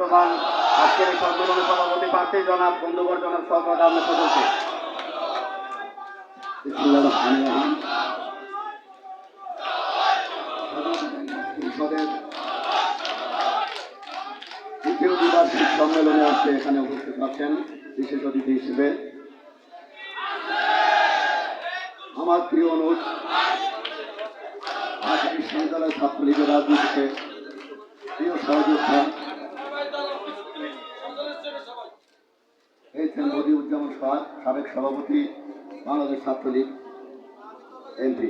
আজকের এই সম্মেলনের সভাপতি প্রার্থী জনাব বন্ধুবর জনাব শওকত আহমেদ সদরকে পরিষদের দ্বিতীয় দ্বিবার্ষিক সম্মেলনে আজকে এখানে উপস্থিত আছেন বিশেষ অতিথি হিসেবে আমার প্রিয় অনুজ ঢাকা বিশ্ববিদ্যালয় ছাত্রলীগের রাজনীতিতে প্রিয় সহযোদ্ধা এইচএম বদিউজ্জামান সোহাগ, সাবেক সভাপতি বাংলাদেশ ছাত্রলীগ এমপি,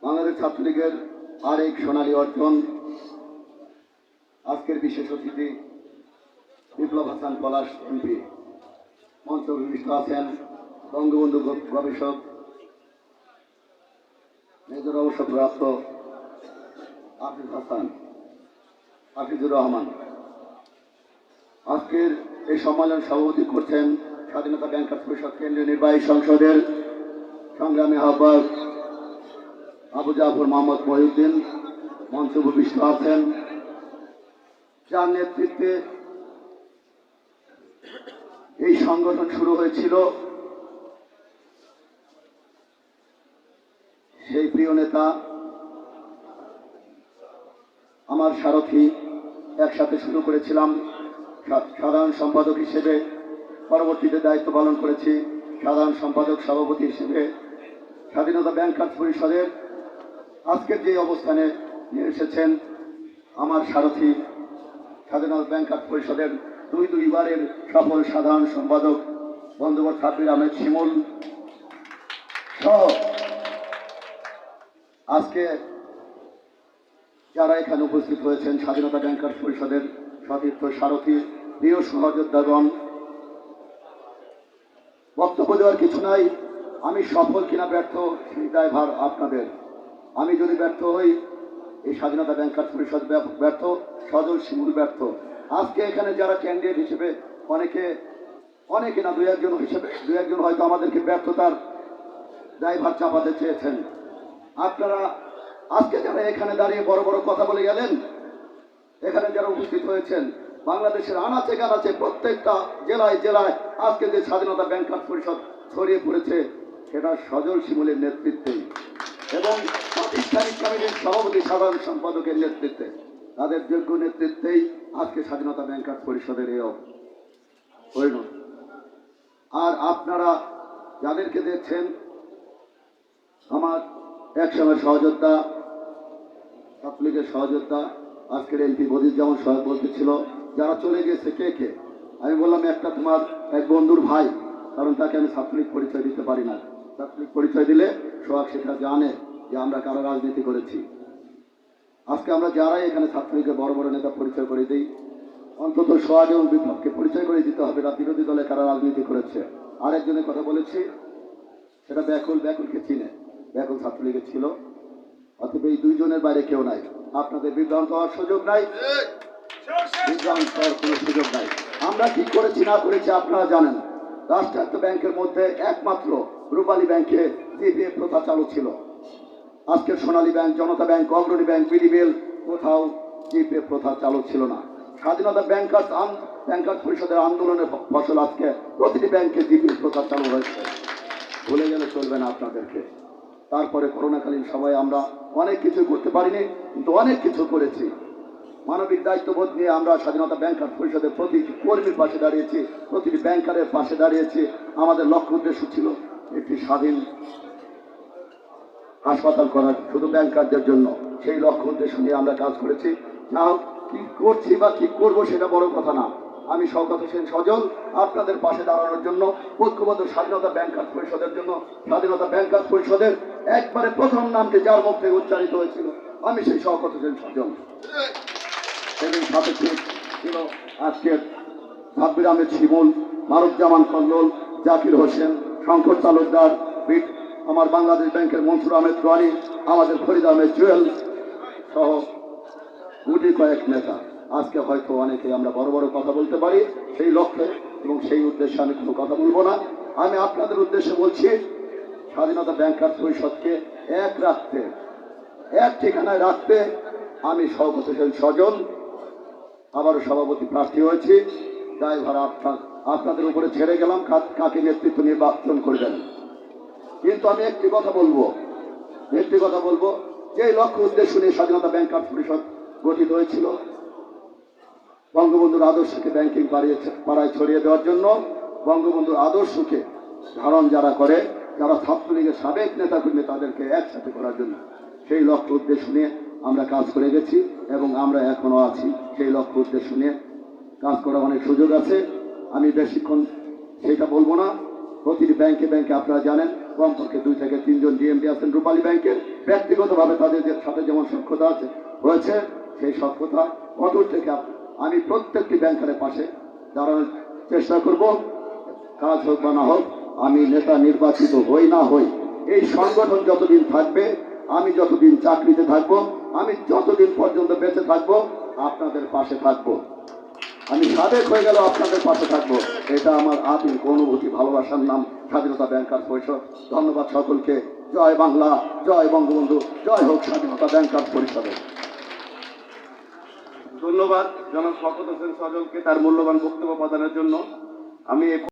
বাংলাদেশ ছাত্রলীগের আরেক সোনালী অর্জন আজকের বিশেষ অতিথি বিপ্লব হাসান পলাশ এমপি। মঞ্চ উপবিষ্ট আছেন বঙ্গবন্ধু গবেষক মেজর অবসরপ্রাপ্ত হাফিজুর রহমান। আজকের এই সম্মেলন সভাপতি করছেন স্বাধীনতা ব্যাংকার্স পরিষদ কেন্দ্রীয় নির্বাহী সংসদের সংগ্রামী আহ্বায়ক আবু জাফর মোহাম্মদ মহিউদ্দিন। মঞ্চ উপবিষ্ট আছেন যার নেতৃত্বে এই সংগঠন শুরু হয়েছিল, সেই প্রিয় নেতা আমার সারথি। একসাথে শুরু করেছিলাম সাধারণ সম্পাদক হিসেবে, পরবর্তীতে দায়িত্ব পালন করেছি সাধারণ সম্পাদক সভাপতি হিসেবে। স্বাধীনতা ব্যাংকার্স পরিষদের আজকের যে অবস্থানে নিয়ে এসেছেন আমার সারথি, স্বাধীনতা ব্যাংকার্স পরিষদের দুইবারের সফল সাধারণ সম্পাদক বন্ধুবর সাব্বির আহমেদ শিমুল সহ আজকে যারা এখানে উপস্থিত হয়েছেন স্বাধীনতা ব্যাংকার্স পরিষদের সতীর্থ সারথী, প্রিয় সহযোদ্ধাগণ। বক্তব্য দেওয়ার কিছু নাই, আমি সফল কিনা ব্যর্থ সেই দায়ভার আপনাদের। আমি যদি ব্যর্থ হই, এই স্বাধীনতা ব্যাংকার্স পরিষদ ব্যর্থ, সজল শিমুল ব্যর্থ। আজকে এখানে যারা ক্যান্ডিডেট হিসেবে অনেকে না দু একজন হয়তো আমাদেরকে ব্যর্থতার দায়ভার চাপাতে চেয়েছেন। আপনারা আজকে যারা এখানে দাঁড়িয়ে বড় বড় কথা বলে গেলেন, এখানে যারা উপস্থিত হয়েছেন, বাংলাদেশের আনাচে কানাচে প্রত্যেকটা জেলায় জেলায় আজকে যে স্বাধীনতা ব্যাংকার্স পরিষদ ছড়িয়ে পড়েছে সেটা সজল শিমুলের নেতৃত্বেই এবং প্রাতিষ্ঠানিক কমিটির সভাপতি সাধারণ সম্পাদকের নেতৃত্বে, তাদের যোগ্য নেতৃত্বেই আজকে স্বাধীনতা ব্যাংকার্স পরিষদের এই পরিণত। আর আপনারা যাদেরকে দেখছেন, আমার একসময় সহযোদ্ধা, ছাত্রলীগের সহযোদ্ধা, আজকের এমপি বদিউজ্জামান সোহাগ বলতেছিল যারা চলে গেছে কে কে। আমি বললাম একটা তোমার এক বন্ধুর ভাই, কারণ তাকে আমি ছাত্রলীগ পরিচয় দিতে পারি না। ছাত্রলীগ পরিচয় দিলে সোহাগ সেটা জানে যে আমরা কারা রাজনীতি করেছি। আজকে আমরা যারাই এখানে ছাত্রলীগের বড় বড় নেতা পরিচয় করে দিই, অন্তত সোহাগ এবং বিপ্লবকে পরিচয় করে দিতে হবে না বিরোধী দলে কারা রাজনীতি করেছে। আরেকজনের কথা বলেছি, সেটা ব্যাকুলকে চিনে, ব্যাকুল ছাত্রলীগের ছিল। অতএব এই দুইজনের বাইরে কেউ নাই। আপনাদের বিভ্রান্ত হওয়ার সুযোগ নাই, বিভ্রান্ত হওয়ার কোনো সুযোগ নাই। আমরা কি করেছি না করেছি আপনারা জানেন। রাষ্ট্রায়ত্ত ব্যাংকের মধ্যে একমাত্র রূপালী ব্যাংকে জিপিএফ প্রথা চালু ছিল। আজকের সোনালী ব্যাংক, জনতা ব্যাংক, অগ্রণী ব্যাংক, বিডিবিএল কোথাও জিপিএফ প্রথা চালু ছিল না। স্বাধীনতা ব্যাংকার্স পরিষদের আন্দোলনের ফসল আজকে প্রতিটি ব্যাংকে জিপিএফ প্রথা চালু হয়েছে। ভুলে গেলে চলবে না আপনাদেরকে। তারপরে করোনাকালীন সময়ে আমরা অনেক কিছু করতে পারিনি, কিন্তু অনেক কিছু করেছি। মানবিক দায়িত্ববোধ নিয়ে আমরা স্বাধীনতা ব্যাংকার্স পরিষদের প্রতিটি কর্মীর পাশে দাঁড়িয়েছি, প্রতিটি ব্যাংকারের পাশে দাঁড়িয়েছি। আমাদের লক্ষ্য উদ্দেশ্য ছিল একটি স্বাধীন হাসপাতাল করার, শুধু ব্যাংকারদের জন্য। সেই লক্ষ্য উদ্দেশ্য নিয়ে আমরা কাজ করেছি। নাও কি করছি বা কি করবো সেটা বড় কথা না। আমি শওকত হোসেন সজল আপনাদের পাশে দাঁড়ানোর জন্য, ঐক্যবদ্ধ স্বাধীনতা ব্যাংকার্স পরিষদের জন্য, স্বাধীনতা ব্যাংকার্স পরিষদের একবারে প্রথম নামটি যার মুখ থেকে উচ্চারিত হয়েছিল আমি সেই শওকত হোসেন সজল। সেদিন সাথে ছিল আজকের সাব্বির আহমেদ শিমুল, মারুফজামান কল্লোল, জাকির হোসেন, শঙ্কর তালুকদার, আমার বাংলাদেশ ব্যাংকের মনসুর আহমেদ রানি, আমাদের ফরিদ আহমেদ জুয়েল সহ গুটি কয়েক নেতা। আজকে হয়তো অনেকে আমরা বড় বড় কথা বলতে পারি, সেই লক্ষ্যে এবং সেই উদ্দেশ্যে আমি কোনো কথা বলবো না। আমি আপনাদের উদ্দেশ্যে বলছি, স্বাধীনতা ব্যাংকার্স পরিষদকে এক রাখতে এক ঠিকানায় রাখতে আমি শওকত হোসেন সজল আবারও সভাপতি প্রার্থী হয়েছি। দায়ভার আপনাদের উপরে ছেড়ে গেলাম, কাকে নেতৃত্ব নির্বাচন করবেন। কিন্তু আমি একটি কথা বলবো যে লক্ষ্য উদ্দেশ্য নিয়ে স্বাধীনতা ব্যাংকার্স পরিষদ গঠিত হয়েছিল, বঙ্গবন্ধুর আদর্শকে ব্যাংকিং পাড়ায় ছড়িয়ে দেওয়ার জন্য, বঙ্গবন্ধুর আদর্শকে ধারণ যারা করে, যারা ছাত্রলীগের সাবেক নেতাকর্মী, তাদেরকে একসাথে করার জন্য সেই লক্ষ্য উদ্দেশ্য নিয়ে আমরা কাজ করে গেছি এবং আমরা এখনো আছি। সেই লক্ষ্য উদ্দেশ্য নিয়ে কাজ করার অনেক সুযোগ আছে। আমি বেশিক্ষণ সেটা বলবো না। প্রতিটি ব্যাংকে আপনারা জানেন কমপক্ষে 2 থেকে 3 জন ডিএমডি আছেন রূপালী ব্যাংকের। ব্যক্তিগতভাবে তাদের সাথে যেমন সখ্যতা হয়েছে, সেই সখ্যতা অদূর থেকে আমি প্রত্যেকটি ব্যাংকারের পাশে দাঁড়ানোর চেষ্টা করব। কাজ হোক বা না হোক, আমি নেতা নির্বাচিত হই না হই, এই সংগঠন যতদিন থাকবে, আমি যতদিন চাকরিতে থাকবো, আমি যতদিন পর্যন্ত বেঁচে থাকবো, আপনাদের পাশে থাকবো। আমি সাবেক হয়ে গেল আপনাদের পাশে থাকবো। এটা আমার আত্মিক অনুভূতি, ভালোবাসার নাম স্বাধীনতা ব্যাংকার্স পরিষদ। ধন্যবাদ সকলকে। জয় বাংলা, জয় বঙ্গবন্ধু, জয় হোক স্বাধীনতা ব্যাংকার্স পরিষদের। ধন্যবাদ জনাব শওকত হোসেন সজলকে তার মূল্যবান বক্তব্য প্রদানের জন্য। আমি